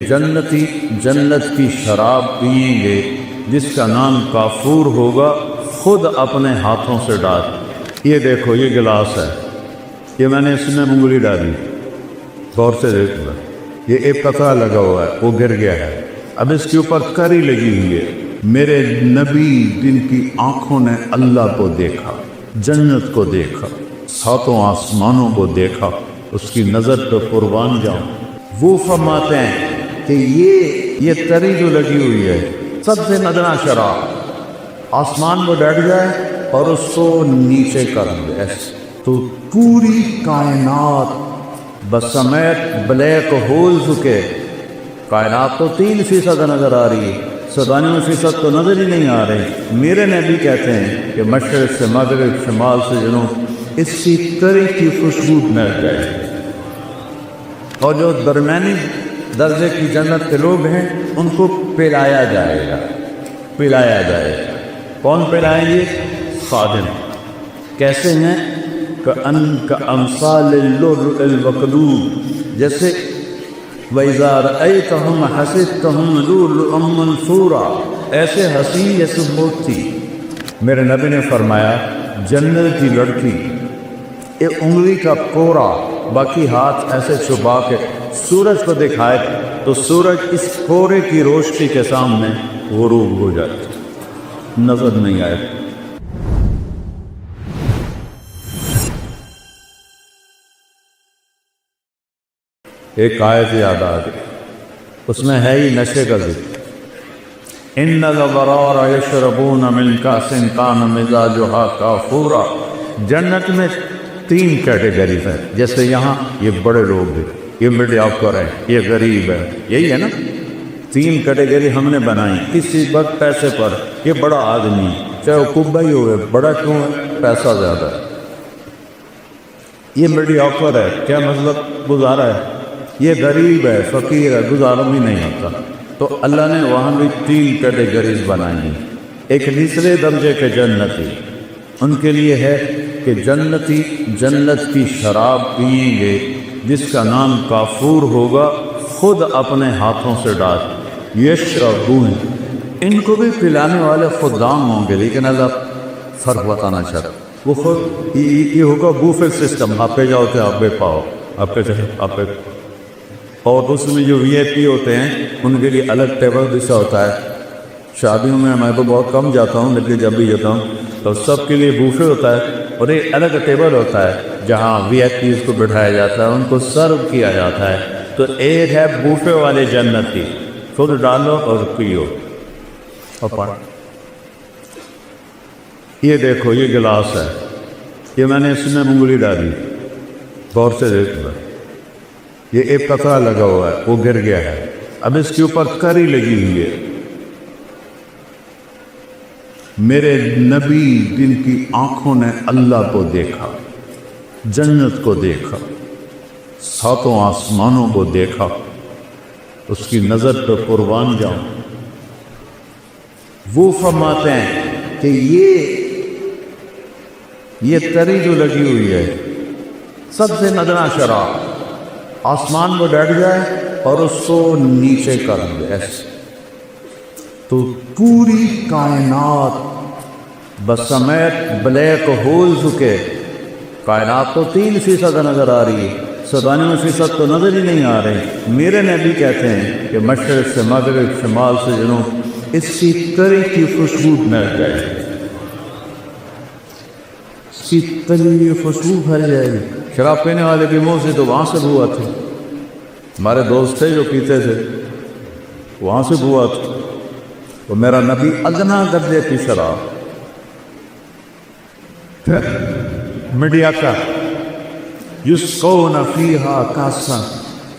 جنتی جنت کی شراب پئیں گے جس کا نام کافور ہوگا، خود اپنے ہاتھوں سے ڈال۔ یہ دیکھو، یہ گلاس ہے، یہ میں نے اس میں انگلی ڈالی، غور سے دیکھو، یہ ایک قطرہ لگا ہوا ہے، وہ گر گیا ہے، اب اس کے اوپر کری لگی ہوئی ہے۔ میرے نبی جن کی آنکھوں نے اللہ کو دیکھا، جنت کو دیکھا، ساتوں آسمانوں کو دیکھا، اس کی نظر پہ قربان جاؤں، وہ فرماتے ہیں کہ یہ تری جو لگی ہوئی ہے، سب سے ندنا شراب آسمان میں بیٹھ جائے اور اس کو نیچے کر دے تو پوری کائنات بسمیت بلیک ہولز کے، کائنات تو 3% نظر آ رہی ہے، 97% تو نظر ہی نہیں آ رہے۔ میرے نبی کہتے ہیں کہ مشرق سے مغرب، شمال سے جنوب، اس کی تری کی خوشبو مل جائے، اور جو درمیانی درجے کی جنت کے لوگ ہیں ان کو پلایا جائے گا، پلایا جائے گا۔ کون پلائیں گے؟ خادم۔ کیسے ہیں؟ کأمثال اللؤلؤ المکنون، جیسے وَإِذَا رَأَيْتَهُمْ حَسِبْتَهُمْ لُؤْلُؤًا مَنثُورًا، ایسے حسین جیسے موتی۔ میرے نبی نے فرمایا جنت کی لڑکی ایک انگلی کا کوڑا، باقی ہاتھ ایسے چھپا کے سورج کو دکھائے تو سورج اس کوڑے کی روشنی کے سامنے غروب ہو جاتی، نظر نہیں آئے۔ ایک آیت یاد آ گئی، اس میں ہے ہی نشے کا ذکر۔ ان الابرار یشربون من کأس کان مزاجها کافورا۔ جنت میں 3 کیٹیگریز ہیں، جیسے یہاں یہ بڑے لوگ ہیں، یہ مڈل آپر ہے، یہ غریب ہے، یہی ہے نا، 3 کیٹیگری ہم نے بنائی کسی وقت پیسے پر۔ یہ بڑا آدمی چاہے وہ کبا ہی ہوئے، بڑا کیوں ہے؟ پیسہ زیادہ ہے۔ یہ مڈل آپر ہے، کیا مطلب؟ گزارا ہے۔ یہ غریب ہے، فقیر ہے، گزارا بھی نہیں ہوتا۔ تو اللہ نے وہاں بھی 3 کیٹیگریز بنائی ہیں۔ ایک نچلے درجے کے جنتی، ان کے لیے ہے کہ جنتی جنت کی شراب پئیں گے جس کا نام کافور ہوگا، خود اپنے ہاتھوں سے ڈال۔ یشربون، ان کو بھی پلانے والے خدام ہوں گے، لیکن اللہ فرق بتانا چاہتا، وہ خود یہ ہوگا بوفے سسٹم، آپ پہ جاؤ تو آپ پہ پاؤ، آپ پہ چاہے آپ پہ، اور اس میں جو وی آئی پی ہوتے ہیں ان کے لیے الگ ٹیبل بچھا ہوتا ہے۔ شادیوں میں میں تو بہت کم جاتا ہوں، لیکن جب بھی جاتا ہوں تو سب کے لیے بوفے ہوتا ہے، اور ایک الگ ٹیبل ہوتا ہے جہاں وی آئی پیز کو بٹھایا جاتا ہے، ان کو سرو کیا جاتا ہے۔ تو ایک ہے بوفے والے جنتی، خود ڈالو اور پیو اور پڑھ۔ یہ دیکھو، یہ گلاس ہے، یہ میں نے اس میں انگلی ڈالی، غور سے دیکھو، یہ ایک قطرہ لگا ہوا ہے، وہ گر گیا ہے، اب اس کے اوپر کری لگی ہوئی ہے۔ میرے نبی جن کی آنکھوں نے اللہ کو دیکھا، جنت کو دیکھا، ساتوں آسمانوں کو دیکھا، اس کی نظر پہ قربان جاؤں، وہ فرماتے ہیں کہ یہ تری جو لگی ہوئی ہے، سب سے ندنا شراب آسمان میں بیٹھ جائے اور اس کو نیچے کر دے تو پوری کائنات بسمیت بلیک ہولز کے، کائنات تو 3% نظر آ رہی ہے، 97% تو نظر ہی نہیں آ رہے۔ میرے نبی کہتے ہیں کہ مشرق سے مغرب، شمال سے جنوب، اس کی تری کی خوشبو مل جائے، اس کی تری کی خوشبو پھیل جائے گی۔ شراب پینے والے کے منہ سے تو وہاں سے بو آتی، ہمارے دوست تھے جو پیتے تھے، وہاں سے بو آتی، وہ میرا نبی ادنا درجے کی شراب، میڈیا کا یسقون فیہا کاسا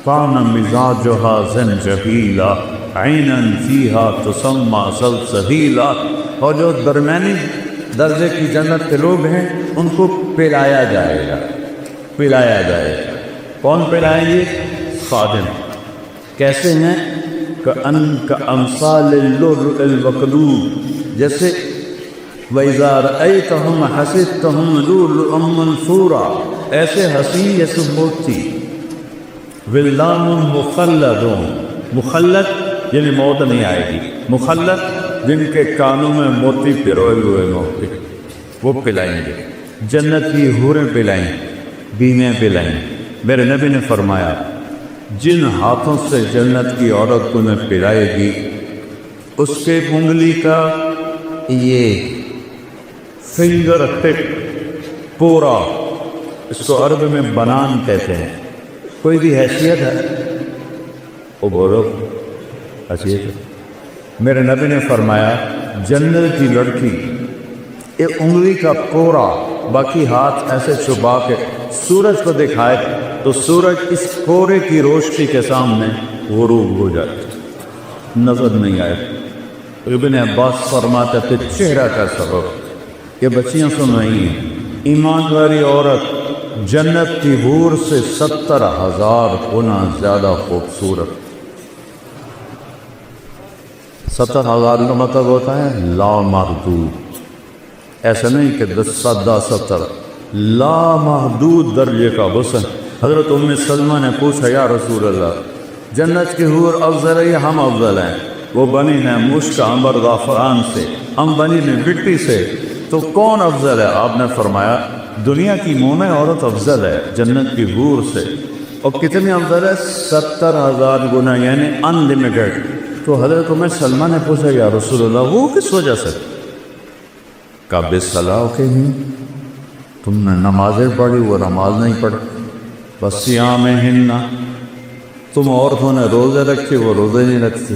کان مزاجہا زنجبیلا عینا فیہا تسمى سلسبیلا۔ اور جو درمیانی درجے کی جنت کے لوگ ہیں ان کو پلایا جائے گا، پلایا جائے گا۔ کون پلائیں گے؟ خادم۔ کیسے ہیں؟ کأمثال اللؤلؤ المکنون، جیسے وَإِذَا رَأَيْتَهُمْ حَسِبْتَهُمْ لُؤْلُؤًا مَنثُورًا، ایسے حسین جیسے موتی۔ ولدان مخلدون، مخلد یعنی موت نہیں آئے گی، مخلد جن کے کانوں میں موتی پروئے ہوئے موتی وہ پلائیں گے، جنت کی حوریں پلائیں، بیویں پلائیں۔ میرے نبی نے فرمایا جن ہاتھوں سے جنت کی عورت کو انہیں پلائے گی اس کے انگلی کا یہ فنگر ٹپ پورا، اس کو عرب میں بنان کہتے ہیں، کوئی بھی حیثیت ہے وہ بولو حیثیت ہے۔ میرے نبی نے فرمایا جنت کی لڑکی ایک انگلی کا کوڑا باقی ہاتھ ایسے چھپا کے سورج کو دکھائے تو سورج اس کوڑے کی روشنی کے سامنے غروب ہو جائے، نظر نہیں آئے۔ ابن عباس فرماتے تھے چہرہ کا سبب، یہ بچیاں سن رہی ہیں، ایمان والی عورت جنت کی حور سے 70,000 گنا زیادہ خوبصورت۔ 70,000 کا مطلب ہوتا ہے لامحدود، ایسا نہیں کہ 10 لامحدود درجے کا حسن۔ حضرت ام سلمہ نے پوچھا یا رسول اللہ جنت کی حور افضل ہے یا ہم افضل ہیں؟ وہ بنی ہیں مشک عنبر زعفران سے، ہم بنی ہیں مٹی سے، تو کون افضل ہے؟ آپ نے فرمایا دنیا کی مومن عورت افضل ہے جنت کی حور سے۔ اور کتنی افضل ہے؟ 70,000 گنا، یعنی ان لمیٹڈ۔ تو حضرت ام سلمہ نے پوچھا یا رسول اللہ وہ کس وجہ سے؟ کہا بالصلاح کے ہی، تم نے نمازیں پڑھی وہ نماز نہیں پڑھی، بس صیامہن، تم عورتوں نے روزے رکھے وہ روزے نہیں رکھتے،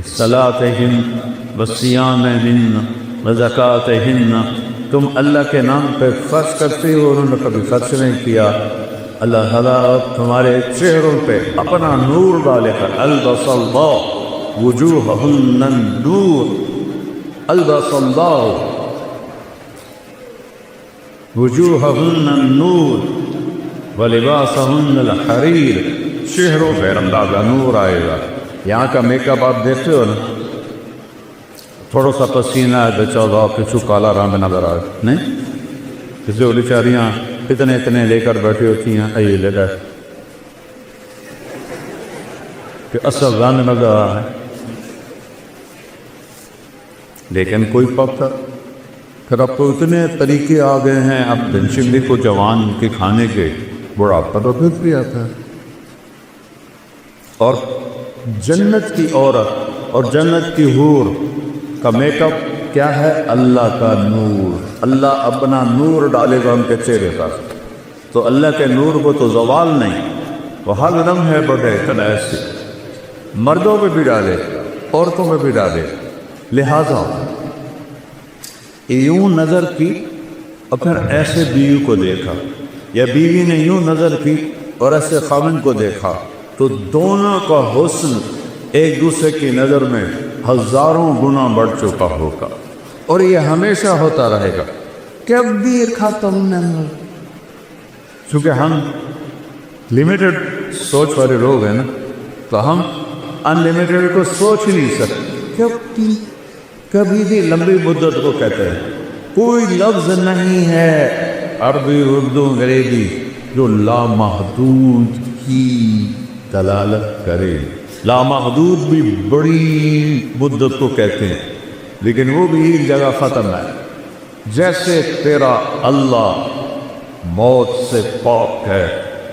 صلاتہن وصیامہن وزکاتہن، تم اللہ کے نام پہ خرچ کرتے ہو، انہوں نے کبھی خرچ نہیں کیا۔ اللہ تعالیٰ تمہارے چہروں پہ اپنا نور ڈالے کر البس اللہ وجوہہن النور، البس اللہ وجوہہن النور ولباسہن الحریر، چہروں پہ اللہ کا نور آئے گا۔ یہاں کا میک اپ آپ دیکھتے ہو نا، تھوڑا سا پسینہ ہے تو چودہ کچھ کالا رنگ نظر آئے نہیں، کسی وہ بیچاریاں اتنے لے کر بیٹھی ہوتی ہیں، یہ لے کر کہ اصل رنگ نظر آ رہا ہے، لیکن کوئی پکا۔ پھر اب تو اتنے طریقے آ گئے ہیں، اب دنشندی کو جوان کے کھانے کے بڑھاپا تو پھر بھی آتا ہے۔ اور جنت کی عورت اور جنت کی حور کا میک اپ کیا ہے؟ اللہ کا نور، اللہ اپنا نور ڈالے گا ان کے چہرے پر، تو اللہ کے نور کو تو زوال نہیں، وہ ہر رنگ ہے بڑے اتنا ایسے، مردوں پہ بھی ڈالے عورتوں پہ بھی ڈالے۔ لہذا یوں نظر کی اور پھر ایسے بیوی کو دیکھا، یا بیوی نے یوں نظر کی اور ایسے خاوند کو دیکھا، تو دونوں کا حسن ایک دوسرے کی نظر میں ہزاروں گنا بڑھ چکا ہوگا، اور یہ ہمیشہ ہوتا رہے گا، کبھی ختم نہیں۔ چونکہ ہم لمیٹڈ سوچ والے لوگ ہیں نا، تو ہم ان لمیٹڈ کو سوچ ہی نہیں سکتے، کبھی بھی لمبی مدت کو کہتے ہیں۔ کوئی لفظ نہیں ہے عربی اردو انگریزی جو لامحدود کی دلالت کرے۔ لامحدود بھی بڑی مدت کو کہتے ہیں، لیکن وہ بھی ایک جگہ ختم ہے۔ جیسے تیرا اللہ موت سے پاک ہے،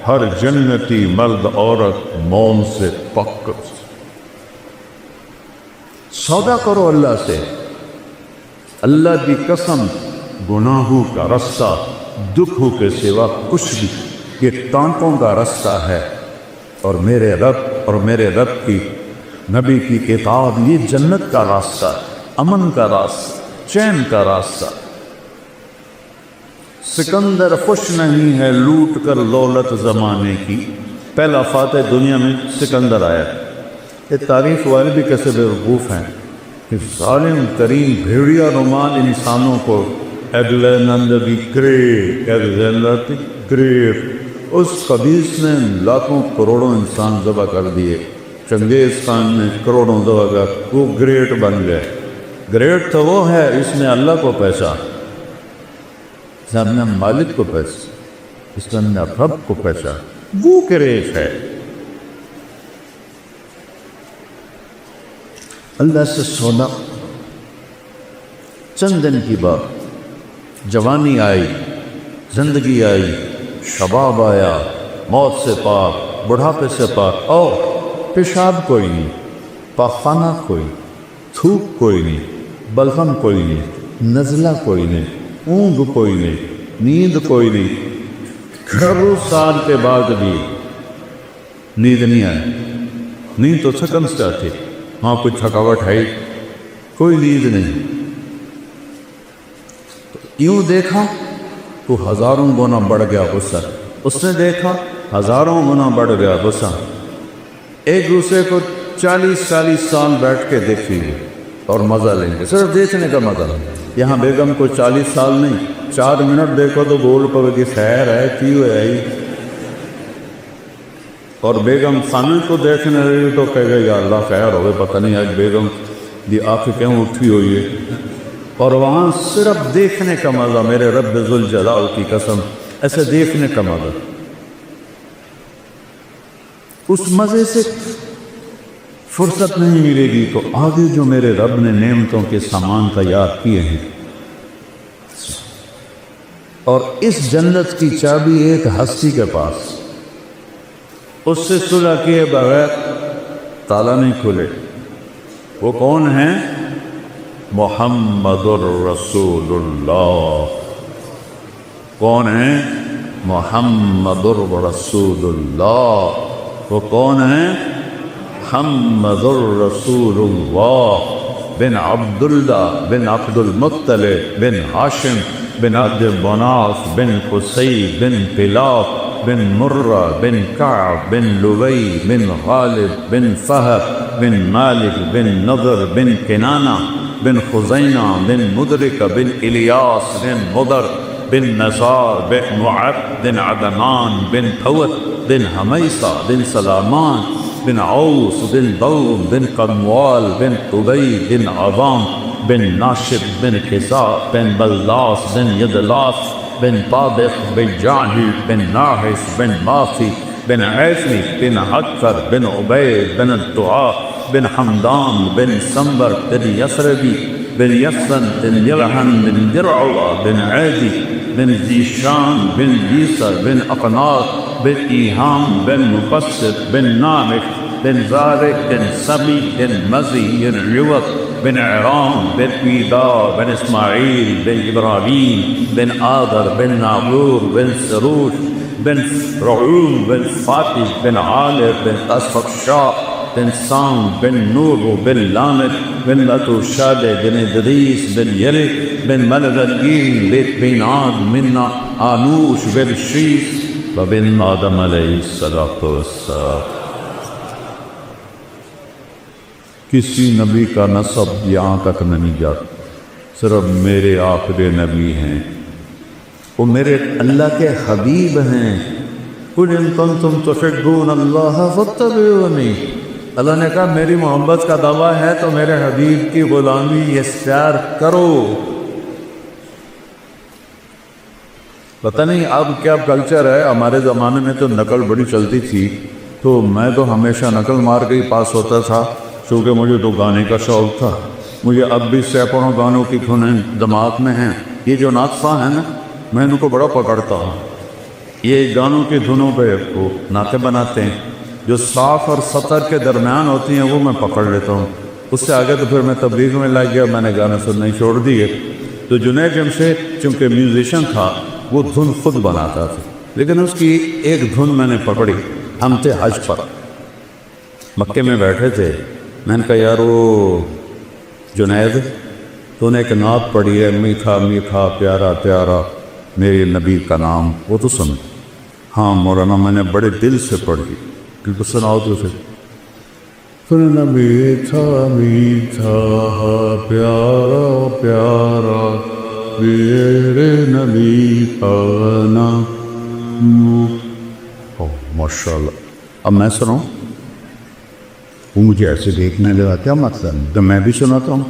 ہر جنتی مرد عورت موت سے پاک۔ سودا کرو اللہ سے، اللہ کی قسم، گناہوں کا رستہ دکھوں کے سوا کچھ بھی، یہ ٹانٹوں کا رستہ ہے، اور میرے رب کی نبی کی کتاب یہ جنت کا راستہ، امن کا راستہ، چین کا راستہ۔ سکندر خوش نہیں ہے لوٹ کر دولت زمانے کی، پہلا فاتح دنیا میں سکندر آیا۔ یہ تاریخ والے بھی کیسے بیوقوف ہیں کہ ظالم ترین بھیڑیا نمان انسانوں کو الیگزینڈر دی گریٹ، اس خبیث نے لاکھوں کروڑوں انسان ذبح کر دیے، چنگیز خان نے کروڑوں ذبح کر، وہ گریٹ بن گئے۔ گریٹ تو وہ ہے اس نے اللہ کو پہچانا، اس نے اپنے مالک کو پہچانا، اس نے اپنے رب کو پہچانا، وہ گریٹ ہے۔ اللہ سے سونا، چند دن کی بات، جوانی آئی، زندگی آئی، شباب آیا، موت سے پاک، بڑھاپے سے پاک، اور پیشاب کوئی نہیں، پاخانہ کوئی، تھوک کوئی نہیں، بلغم کوئی نہیں، نزلہ کوئی نہیں، اونگ کوئی نہیں، نیند کوئی نہیں۔ گھروں سال کے بعد بھی نیند نہیں آئی۔ نیند تو تھکن سے آتی، وہاں کوئی تھکاوٹ ہے، کوئی نیند نہیں۔ یوں دیکھا تو ہزاروں گنا بڑھ گیا غصہ، اس نے دیکھا ہزاروں گنا بڑھ گیا غصہ۔ ایک دوسرے کو 40 سال بیٹھ کے دیکھیں گے اور مزہ لیں گے، صرف دیکھنے کا مزہ۔ یہاں بیگم کو 40 سال نہیں، 4 منٹ دیکھو تو بول پڑے گی خیر ہے کیوں ہے، اور بیگم خانہ کو دیکھنے رہی تو کہے گا یا اللہ خیر ہوئے، پتہ نہیں آج بیگم دی آنکھیں کیوں اٹھی ہوئی ہے۔ اور وہاں صرف دیکھنے کا مزہ، میرے رب ذوالجلال کی قسم، ایسے دیکھنے کا مزہ۔ اس مزے سے فرصت نہیں ملے گی تو آگے جو میرے رب نے نعمتوں کے سامان تیار کیے ہیں، اور اس جنت کی چابی ایک ہستی کے پاس، اس سے صلح کیے بغیر تالا نہیں کھلے۔ وہ کون ہیں؟ محمد الرسول اللہ۔ کون ہیں؟ محمد الرسول اللہ۔ وہ کون ہیں؟ محمد الرسول اللہ بن عبداللہ بن عبد المطلب بن ہاشم بن عبد مناف بن قصی بن کلاب بن مرہ بن کعب بن لبی بن غالب بن فہد بن مالک بن نضر بن کنانہ بن خزینہ بن مدرک بن الیاس بن مضر بن نصار بن معد بن عدنان بن حوت بن حمیصہ بن سلامان بن عوس بن ضوم بن قنوال بن قبی بن عظام بن ناشب بن خساء بن بلاس بن یدلاس بن طابق بن جاہل بن ناحس بن ماسی بن عیسی بن حکر بن عبید بن الدعاء بن حمدان بن سنبر بن یسربی بن یسن بن یلحن بن درعوہ بن عیدی بن زیشان بن بیسر بن اقناط بن ایہام بن مقصد بن نامک بن زارق بن سبی بن مزی بن عوض بن عرام بن عیدار بن اسماعیل بن ابراہیم بن آدر بن ناغور بن سروش بن رعوم بن فاتح بن عالر بن اسفقشا بن سام بن نور بن لامد بن لتوشاد بن ادریس بن یلک بن ملدین بن عاد من آنوش بن شیس وبن آدم علیہ السلام۔ کسی نبی کا نسب یہاں تک نہیں جاتا، صرف میرے آخری نبی ہیں، وہ میرے اللہ کے حبیب ہیں۔ قُلْ إِن كُنتُمْ تُحِبُّونَ اللَّهَ فَاتَّبِعُونِي۔ اللہ نے کہا میری محبت کا دعویٰ ہے تو میرے حبیب کی غلامی اختیار کرو۔ پتہ نہیں اب کیا کلچر ہے، ہمارے زمانے میں تو نقل بڑی چلتی تھی، تو میں تو ہمیشہ نقل مار کے ہی پاس ہوتا تھا، چونکہ مجھے تو گانے کا شوق تھا۔ مجھے اب بھی سینکڑوں گانوں کی دھنیں دماغ میں ہیں۔ یہ جو ناطفہ ہیں نا، میں ان کو بڑا پکڑتا ہوں۔ یہ گانوں کی دھنوں پہ وہ نعتیں بناتے ہیں، جو صاف اور سطر کے درمیان ہوتی ہیں وہ میں پکڑ لیتا ہوں۔ اس سے آگے تو پھر میں تبلیغ میں لگ گیا، میں نے گانے سننے چھوڑ دیے۔ تو جنید جمشید چونکہ میوزیشین تھا، وہ دھن خود بناتا تھا، لیکن اس کی ایک دھن میں نے پکڑی۔ ہم تھے حج پر، مکے میں بیٹھے تھے، میں نے کہا یار وہ جنید تو نے ایک نعت پڑھی ہے، میٹھا میٹھا پیارا پیارا میرے نبی کا نام، وہ تو سن۔ ہاں مولانا میں نے بڑے دل سے پڑھی، بالکل سناؤ تو پھر۔ سننا میٹھا میٹھا پیارا پیارا میرے نبی کا نام۔ ماشاء اللہ۔ اب میں سناؤں؟ وہ مجھے ایسے دیکھنے لگا، کیا مطلب؟ تو میں بھی سناتا ہوں۔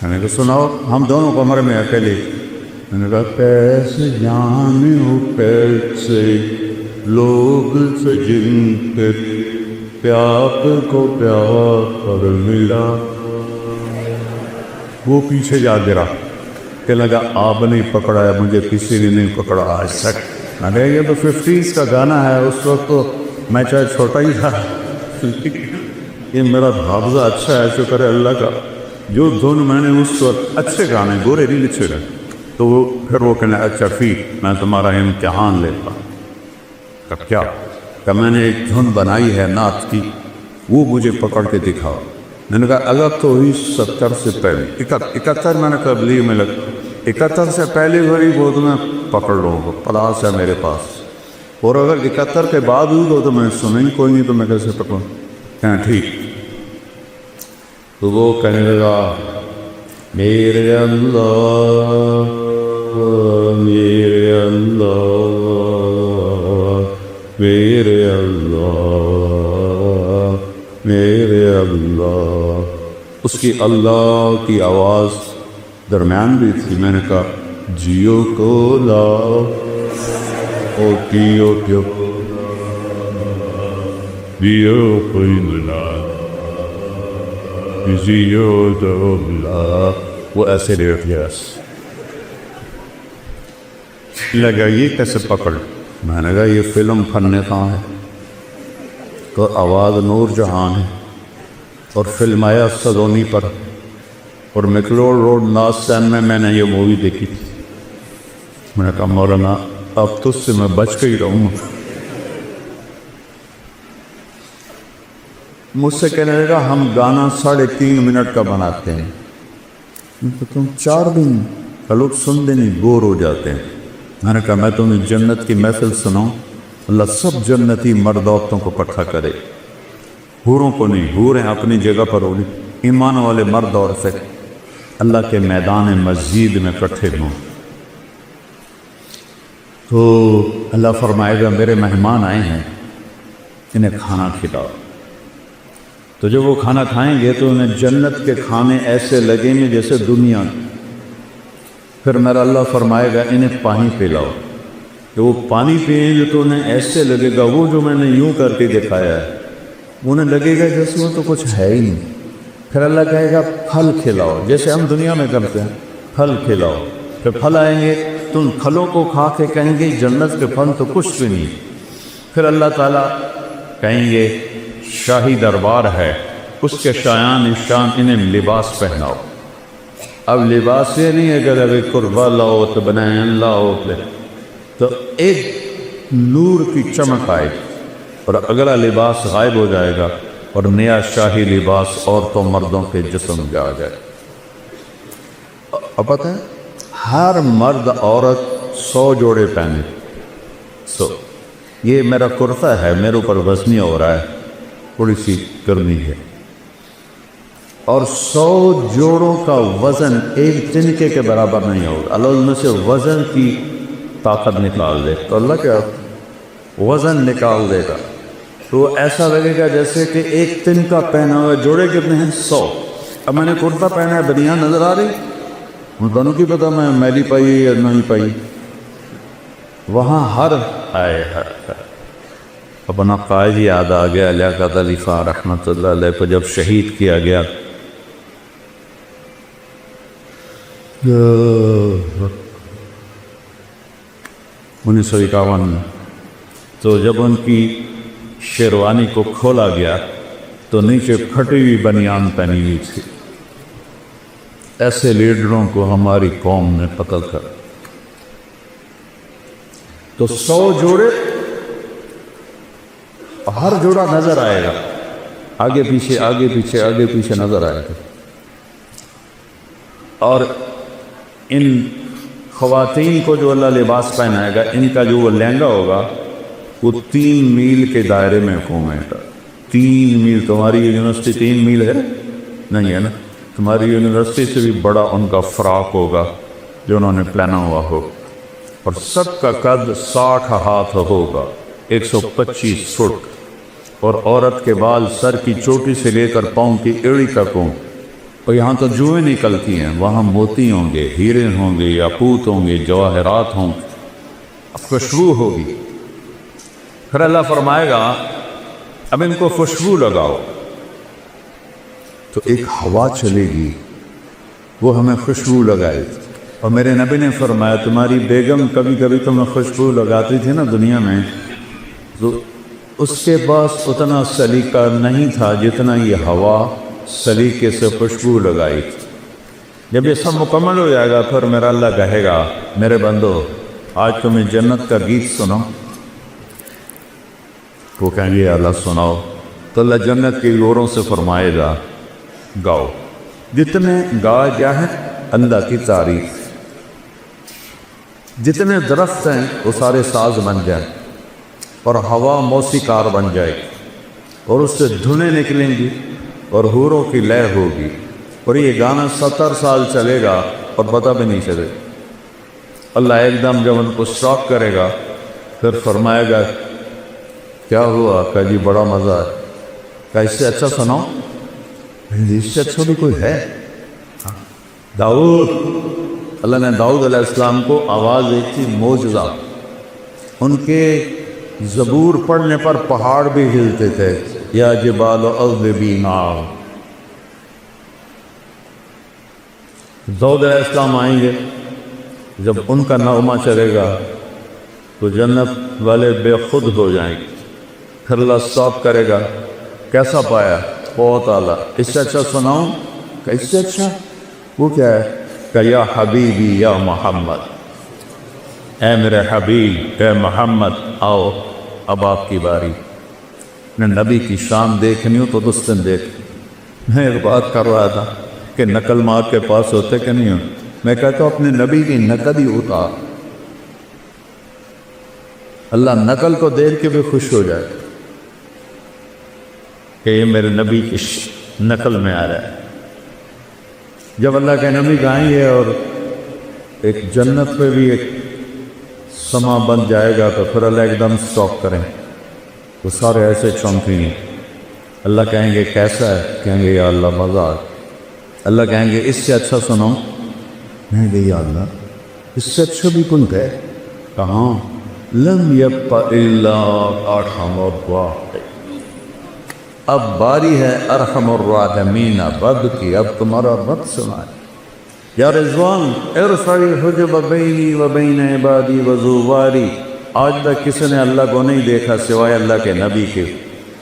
میں نے کہا سناؤ، ہم دونوں کمرے میں اکیلے۔ میں نے کہا کیسے جانے ہو کیسے لوگ سے جن کے پیاپ کو پیار ملا، وہ پیچھے جا گرا کہ لگا آپ نے پکڑا ہے، مجھے کسی نے نہیں پکڑا آج تک۔ میں یہ تو 50s کا گانا ہے، اس وقت تو میں چاہے چھوٹا ہی تھا، یہ میرا حافظہ اچھا ہے، شکر ہے اللہ کا۔ جو دھن میں نے اس وقت اچھے گانے گورے نہیں لکھے گئے، تو وہ پھر وہ کہنا اچھا فی میں تمہارا امتحان لیتا کہ کیا کہ میں نے ایک دھن بنائی ہے نعت کی، وہ مجھے پکڑ کے دکھاؤ۔ میں نے کہا اگر تو ہوئی 70 سے پہلے 71 میں نے تبلیغ میں لگ 71 سے پہلے بھری وہ تو میں پکڑ لوں گا، پلاس ہے میرے پاس، اور اگر 71 کے بعد ہوئی تو میں سنیں گی کوئی نہیں، تو میں کیسے پکڑوں؟ کہنا ٹھیک۔ تو وہ کہنے لگا میرے اللہ میرے اللہ میرے اللہ میرے اللہ۔ اس کی اللہ کی آواز درمیان بھی تھی۔ میں نے کہا جیو کو لاؤ او کیو کیو جیو کوئی ملا جیو تو ملا، وہ ایسے ریٹ یس لگا یہ کیسے پکڑ؟ میں نے کہا یہ فلم فن کہاں ہے، تو آواز نور جہان ہے، اور فلم آیا سلونی پر، اور مکلوڈ روڈ ناسین میں نے یہ مووی دیکھی تھی۔ میں نے کہا مولانا اب تو اس سے میں بچ کے ہی رہوں گا۔ مجھ سے کہنے لگا ہم گانا 3.5 منٹ کا بناتے ہیں، تم 4 دن کا لوگ سنتے نہیں بور ہو جاتے ہیں۔ میں نے کہا میں تمہیں جنت کی محفل سناؤں، اللہ سب جنتی مرد عورتوں کو اکٹھا کرے، حوروں کو نہیں، حوریں اپنی جگہ پر ہوگی، ایمان والے مرد عورتیں اللہ کے میدان مسجد میں اکٹھے ہوں۔ تو اللہ فرمائے گا میرے مہمان آئے ہیں، انہیں کھانا کھلاؤ۔ تو جب وہ کھانا کھائیں گے تو انہیں جنت کے کھانے ایسے لگیں گے جیسے دنیا۔ پھر میرا اللہ فرمائے گا انہیں پانی پلاؤ، کہ وہ پانی پئیں گے تو انہیں ایسے لگے گا، وہ جو میں نے یوں کر کے دکھایا ہے انہیں لگے گا جیسے وہ تو کچھ ہے ہی نہیں۔ پھر اللہ کہے گا پھل کھلاؤ، جیسے ہم دنیا میں کرتے ہیں، پھل کھلاؤ۔ پھر پھل آئیں گے تو ان پھلوں کو کھا کے کہیں گے جنت کے پھل تو کچھ بھی نہیں۔ پھر اللہ تعالیٰ کہیں گے شاہی دربار ہے، اس کے شایان شان انہیں لباس پہناؤ۔ اب لباس یہ نہیں ہے کہ ابھی قربہ لاؤ تو بنائیں لاؤ، تو ایک نور کی چمک آئے اور اگلا لباس غائب ہو جائے گا، اور نیا شاہی لباس عورتوں مردوں کے جسم پہ آ جائے۔ اب پتہ ہے ہر مرد عورت 100 جوڑے پہنے، یہ میرا کرتا ہے، میرے اوپر وزنی ہو رہا ہے، تھوڑی سی کرنی ہے، اور 100 جوڑوں کا وزن ایک تنکے کے برابر نہیں ہوگا۔ اللہ ان میں سے وزن کی طاقت نکال دے تو اللہ کیا وزن نکال دے گا، تو ایسا لگے گا جیسے کہ ایک تنکا پہنا ہوا۔ جوڑے کتنے ہیں؟ 100۔ اب میں نے کرتا پہنا ہے، بنیان نظر آ رہی، ان دونوں کی پتہ میں میلی پائی یا نہیں پائی، وہاں ہر آئے اپنا قائد یاد آ گیا، لیاقت علی خان رحمۃ اللہ علیہ کو جب شہید کیا گیا۔ 1951 میں تو جب ان کی شیروانی کو کھولا گیا تو نیچے پھٹی ہوئی بنیان پہنی ہوئی تھی۔ ایسے لیڈروں کو ہماری قوم نے قتل کر، تو 100 جوڑے، ہر جوڑا نظر آئے گا، آگے پیچھے آگے پیچھے آگے پیچھے نظر آئے گا۔ اور ان خواتین کو جو اللہ لباس پہنائے گا، ان کا جو وہ لہنگا ہوگا وہ 3 میل کے دائرے میں گھومے گا۔ 3 میل، تمہاری یونیورسٹی 3 میل ہے نہیں ہے نا، تمہاری یونیورسٹی سے بھی بڑا ان کا فراق ہوگا جو انہوں نے پہنا ہوا ہو، اور سب کا قد 60 ہاتھ ہوگا، 125 فٹ، اور عورت کے بال سر کی چوٹی سے لے کر پاؤں کی ایڑی تک ہوں، اور یہاں تو جوئیں نکلتی ہیں، وہاں موتی ہوں گے، ہیرے ہوں گے، یاقوت ہوں گے، جواہرات ہوں گے، خوشبو ہوگی۔ پھر اللہ فرمائے گا اب ان کو خوشبو لگاؤ، تو ایک ہوا چلے گی، وہ ہمیں خوشبو لگائے۔ اور میرے نبی نے فرمایا تمہاری بیگم کبھی کبھی تمہیں خوشبو لگاتی تھی نا دنیا میں، تو اس کے پاس اتنا سلیقہ نہیں تھا جتنا یہ ہوا سلیقے سے خوشبو لگائی تھی۔ جب یہ سب مکمل ہو جائے گا پھر میرا اللہ کہے گا میرے بندو آج تمہیں جنت کا گیت سناؤ، وہ کہیں گے اللہ سناؤ، تو اللہ جنت کے گوروں سے فرمائے گا گاؤ، جتنے گا جائیں اللہ کی تعریف، جتنے درخت ہیں وہ سارے ساز بن جائیں اور ہوا موسیقار بن جائے گی اور اس سے دھنیں نکلیں گی اور حوروں کی لے ہوگی، اور یہ گانا 70 سال چلے گا اور پتہ بھی نہیں چلے۔ اللہ ایک دم جب ان کو اسٹاپ کرے گا پھر فرمائے گا کیا ہوا؟ کہ جی بڑا مزہ ہے۔ کہ اس سے اچھا سناؤ؟ اس سے اچھا بھی کوئی ہے؟ داؤد، اللہ نے داؤد علیہ السلام کو آواز دی تھی معجزہ، ان کے زبور پڑھنے پر پہاڑ بھی ہلتے تھے، یا جبال اوبی معاہ۔ داؤد علیہ السلام آئیں گے، جب ان کا نغمہ چلے گا تو جنت والے بے خود ہو جائیں گے، پھر اللہ اسٹاپ کرے گا، کیسا پایا؟ بہت اعلیٰ، اس سے اچھا سناؤں؟ کہ اس سے اچھا وہ کیا ہے؟ کہ یا حبیبی یا محمد، اے میرے حبیب اے محمد آؤ اب آپ کی باری۔ میں نبی کی شان دیکھنی ہو تو دستن دیکھ۔ میں ایک بات کر رہا تھا کہ نقل مار کے پاس ہوتے کہ نہیں ہو، میں کہتا ہوں اپنے نبی کی نقل ہی اتار، اللہ نقل کو دیکھ کے بھی خوش ہو جائے کہ یہ میرے نبی کی نقل میں آ رہا ہے۔ جب اللہ کے نبی گائیں گے اور ایک جنت پہ بھی ایک سما بن جائے گا تو پھر اللہ ایک دم سٹاپ کریں، تو سارے ایسے چونکیں گے، اللہ کہیں گے کیسا ہے؟ کہیں گے یا اللہ مزہ آ۔ اللہ کہیں گے اس سے اچھا سناؤ؟ میں گئی یا اللہ اس سے اچھا بھی کوئی ہے؟ کہاں؟ لم یبق الا ارحم الراحمین، اب باری ہے ارحم الراحمین رب کی، اب تمہارا رب سنائے۔ یا رضوان ارفع الحجب بینی و بین عبادی و زواری، آج تک کسی نے اللہ کو نہیں دیکھا سوائے اللہ کے نبی کے،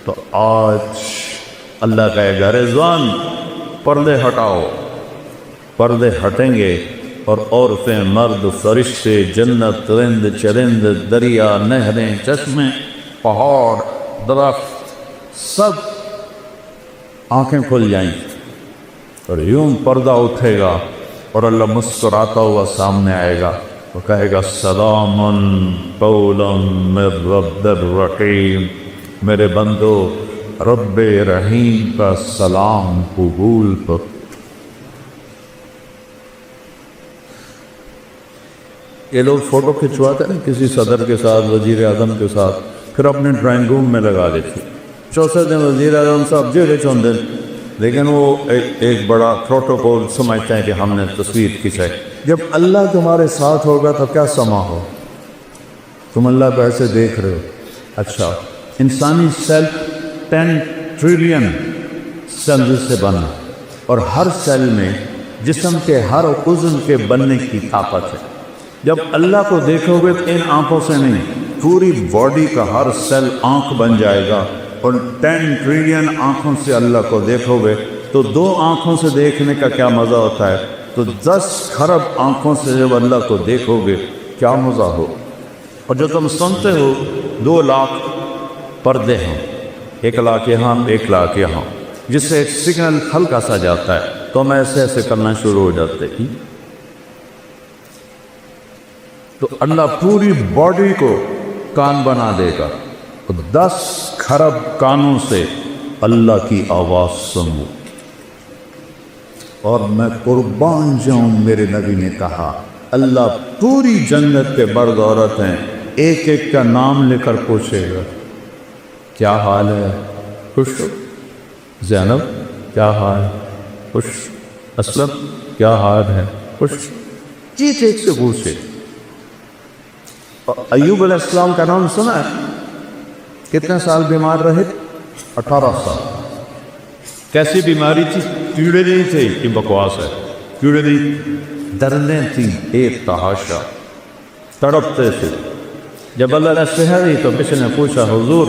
تو آج اللہ کہے گا رضوان پردے ہٹاؤ، پردے ہٹیں گے اور عورتیں مرد فرشتے جنت رند چرند دریا نہریں چشمے پہاڑ درخت سب آنکھیں کھل جائیں اور یوں پردہ اٹھے گا اور اللہ مسکراتا ہوا سامنے آئے گا، وہ کہے گا سلام قولا من رب الرحیم، میرے بندو رب رحیم کا سلام قبول کر۔ یہ لوگ فوٹو کھنچواتے ہیں کسی صدر کے ساتھ، وزیر اعظم کے ساتھ، پھر اپنے ڈرائنگ روم میں لگا دیتے، چوتھے دن وزیر اعظم صاحب جیڑے چوندے، لیکن وہ ایک بڑا پروٹوکول سمجھتے ہیں کہ ہم نے تصویر کھینچائی۔ جب اللہ تمہارے ساتھ ہوگا تو کیا سما ہو، تم اللہ کو ایسے دیکھ رہے ہو۔ اچھا انسانی سیل 10 ٹریلین سیلز سے بنا، اور ہر سیل میں جسم کے ہر عضو کے بننے کی طاقت ہے۔ جب اللہ کو دیکھو گے تو ان آنکھوں سے نہیں، پوری باڈی کا ہر سیل آنکھ بن جائے گا، اور 10 ٹریلین آنکھوں سے اللہ کو دیکھو گے تو 2 آنکھوں سے دیکھنے کا کیا مزہ ہوتا ہے، تو 10 کھرب آنکھوں سے جب اللہ کو دیکھو گے کیا مزہ ہو۔ اور جو تم سنتے ہو 2 لاکھ پردے ہیں، 1 لاکھ یہاں 1 لاکھ یہاں، جس سے ایک سگنل ہلکا سا جاتا ہے تو ہم ایسے ایسے کرنا شروع ہو جاتے ہیں۔ تو اللہ پوری باڈی کو کان بنا دے گا، 10 کھرب کانوں سے اللہ کی آواز سنو۔ اور میں قربان جاؤں، میرے نبی نے کہا اللہ پوری جنت کے مرد عورت ہیں، ایک ایک کا نام لے کر پوچھے گا کیا حال ہے؟ خوش ہو؟ زینب کیا حال ہے؟ خوش؟ اسلم کیا حال ہے؟ خوش؟ چیز ایک سے پوچھے۔ ایوب علیہ السلام کا نام سنا ہے؟ کتنے سال بیمار رہے؟ 18 سال. کیسی بیماری تھی؟ کیڑے نہیں تھے کہ بکواس ہے، کیڑے نہیں، دردیں تھیں ایک تحاشا، تڑپتے تھے. جب اللہ نے صحت دی تو کسی نے پوچھا حضور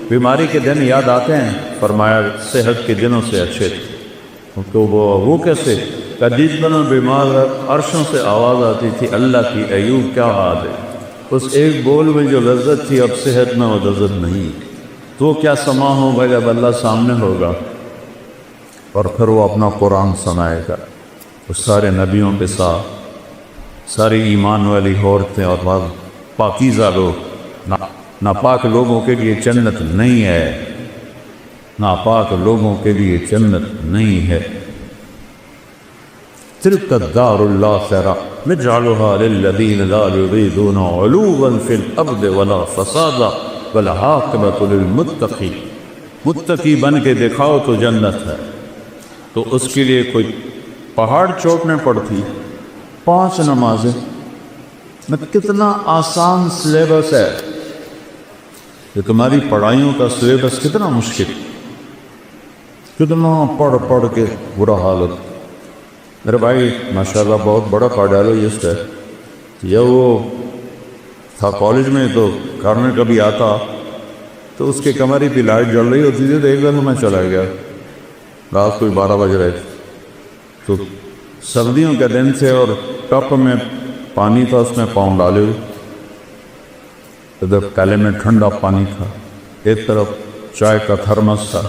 بیماری کے دن یاد آتے ہیں؟ فرمایا صحت کے دنوں سے اچھے تھے. تو وہ کیسے؟ جس دنوں بیمار عرشوں سے آواز آتی تھی اللہ کی ایوب کیا حال ہے، اس ایک بول میں جو لذت تھی اب صحت میں وہ لذت نہیں. تو کیا سما ہوگا جب اللہ سامنے ہوگا اور پھر وہ اپنا قرآن سنائے گا. اس سارے نبیوں کے ساتھ ساری ایمان والی عورتیں اور بعض پاکیزہ لوگ. ناپاک لوگوں کے لیے جنت نہیں ہے، ناپاک لوگوں کے لیے جنت نہیں ہے. تلک الدار الآخرہ نجعلها للذین لا یریدون علوا فی الارض ولا فسادا والعاقبۃ للمتقین. متقی بن کے دکھاؤ تو جنت ہے. تو اس کے لیے کوئی پہاڑ چوٹنے پڑتی. 5 نمازیں میں کتنا آسان سلیبس ہے، کہ تمہاری پڑھائیوں کا سلیبس کتنا مشکل، کتنا پڑھ کے برا حالت. میرے بھائی ماشاءاللہ بہت بڑا کارڈیالوجسٹ ہے. جب وہ تھا کالج میں تو گھر میں کبھی آتا تو اس کے کمرے پہ لائٹ جل رہی ہوتی تھی تو ایک دن میں چلا گیا، رات کوئی 12 بج رہے تھے. تو سردیوں کے دن تھے اور ٹپ میں پانی تھا، اس میں پاؤں ڈالے ہوئے، ادھر پہلے میں ٹھنڈا پانی تھا، ایک طرف چائے کا تھرمس تھا.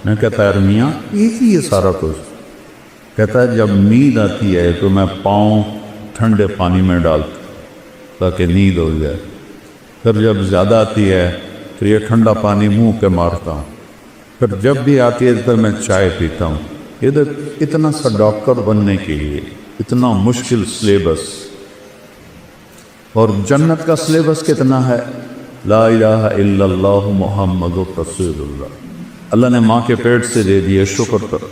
میں کہتا ہے میاں یہ سارا کچھ. کہتا ہے جب نیند آتی ہے تو میں پاؤں ٹھنڈے پانی میں ڈالتا تاکہ نیند ہو جائے، پھر جب زیادہ آتی ہے تو یہ ٹھنڈا پانی منہ پہ مارتا ہوں، پھر جب بھی آتی ہے تو میں چائے پیتا ہوں. ادھر اتنا سا ڈاکٹر بننے کے لیے اتنا مشکل سلیبس. اور جنت کا سلیبس کتنا ہے؟ لا الہ الا اللہ محمد رسول اللہ. اللہ نے ماں کے پیٹ سے دے دیے، شکر کرو.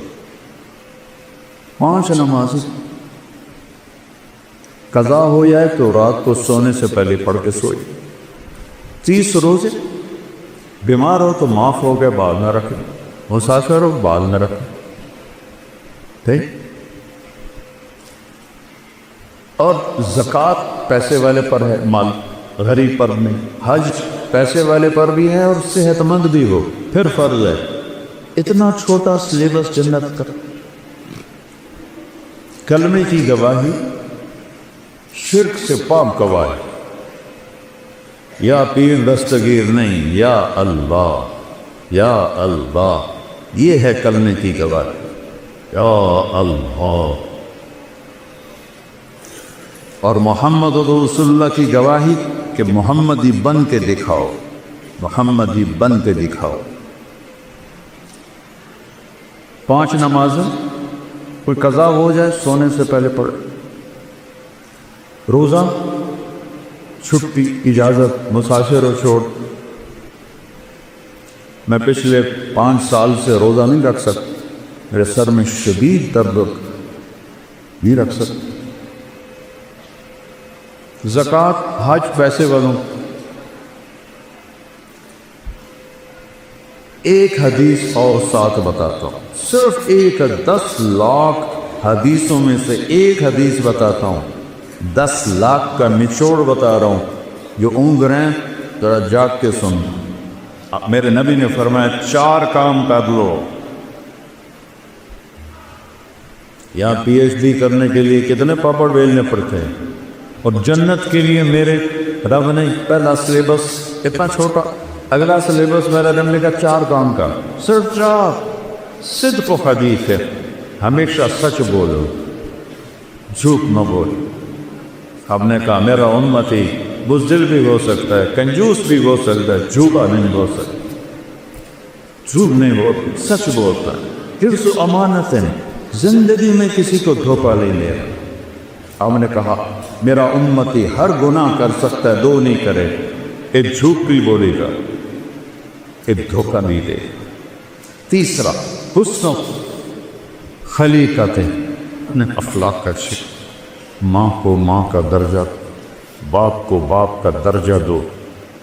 5 نمازیں قضا ہو جائے تو رات کو سونے سے پہلے پڑھ کے سوئی. 30 روزے. بیمار ہو تو معاف ہو گئے، بال نہ رکھے. مسافر ہو بال نہ رکھے. ٹھیک. اور زکوٰۃ پیسے والے پر ہے، مال غریب پر نہیں. حج پیسے والے پر بھی ہے اور صحت مند بھی ہو پھر فرض ہے. اتنا چھوٹا سلیبس جنت کا. کلمے کی گواہی شرک سے پاک گواہی. یا پیر دستگیر نہیں، یا اللہ یا اللہ، یہ ہے کلمے کی گواہی. یا اللہ. اور محمد رسول اللہ کی گواہی کہ محمدی بن کے دکھاؤ، محمدی بن کے دکھاؤ. 5 نمازیں کوئی قضا ہو جائے سونے سے پہلے پڑھے. روزہ چھٹی اجازت، مسافر و چھوڑ. میں پچھلے 5 سال سے روزہ نہیں رکھ سکتا، میرے سر میں شدید درد نہیں رکھ سکتا. زکوٰۃ حج پیسے والوں. ایک حدیث اور ساتھ بتاتا ہوں، صرف ایک 10 لاکھ حدیثوں میں سے ایک حدیث بتاتا ہوں. 10 لاکھ کا نچوڑ بتا رہا ہوں. جو اونگ رہے ہیں ذرا جاگ کے سن. میرے نبی نے فرمایا 4 کام کر لو. یہاں پی ایچ ڈی کرنے کے لیے کتنے پاپڑ بیلنے پڑتے ہیں، اور جنت کے لیے میرے رب نے پہلا سلیبس اتنا چھوٹا، اگلا سلیبس میرا رب نے کہا 4 کام کا، صرف 4. صدق و حدیث ہے، ہمیشہ سچ بولو، جھوٹ نہ بولو. ہم نے کہا میرا امتی بزدل بھی ہو سکتا ہے، کنجوس بھی ہو سکتا ہے، جھوٹا نہیں ہو سکتا. جھوٹ نہیں بولتا، سچ بولتا ہے. حفظ و امانت ہے، زندگی میں کسی کو دھوکہ نہیں لے. ہم نے کہا میرا امتی ہر گناہ کر سکتا ہے، 2 نہیں کرے، ایک جھوٹ بھی بولے گا، ایک دھوکہ نہیں دے. تیسرا حسن خلیقت، اپنے اخلاق کا شکر. ماں کو ماں کا درجہ، باپ کو باپ کا درجہ دو.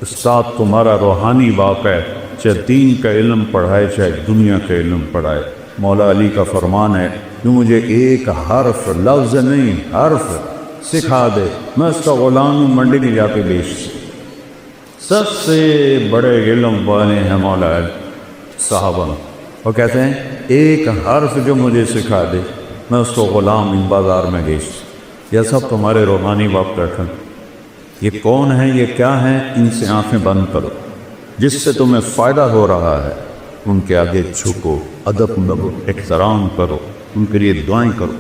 استاد تمہارا روحانی باپ ہے، چاہے دین کا علم پڑھائے چاہے دنیا کا علم پڑھائے۔ مولا علی کا فرمان ہے کہ مجھے ایک حرف، لفظ نہیں حرف سکھا دے، میں اس کا غلام ہوں، منڈی میں جا کے بیچ۔ سب سے بڑے علم والے ہیں مولا علی صحابہ، وہ کہتے ہیں ایک حرف جو مجھے سکھا دے میں اس کو غلام ان بازار میں بیچ۔ یہ سب تمہارے روحانی باپ بیٹھے، یہ کون ہیں، یہ کیا ہیں، ان سے آنکھیں بند کرو، جس سے تمہیں فائدہ ہو رہا ہے ان کے آگے جھکو، ادب کرو، احترام کرو، ان کے لیے دعائیں کرو۔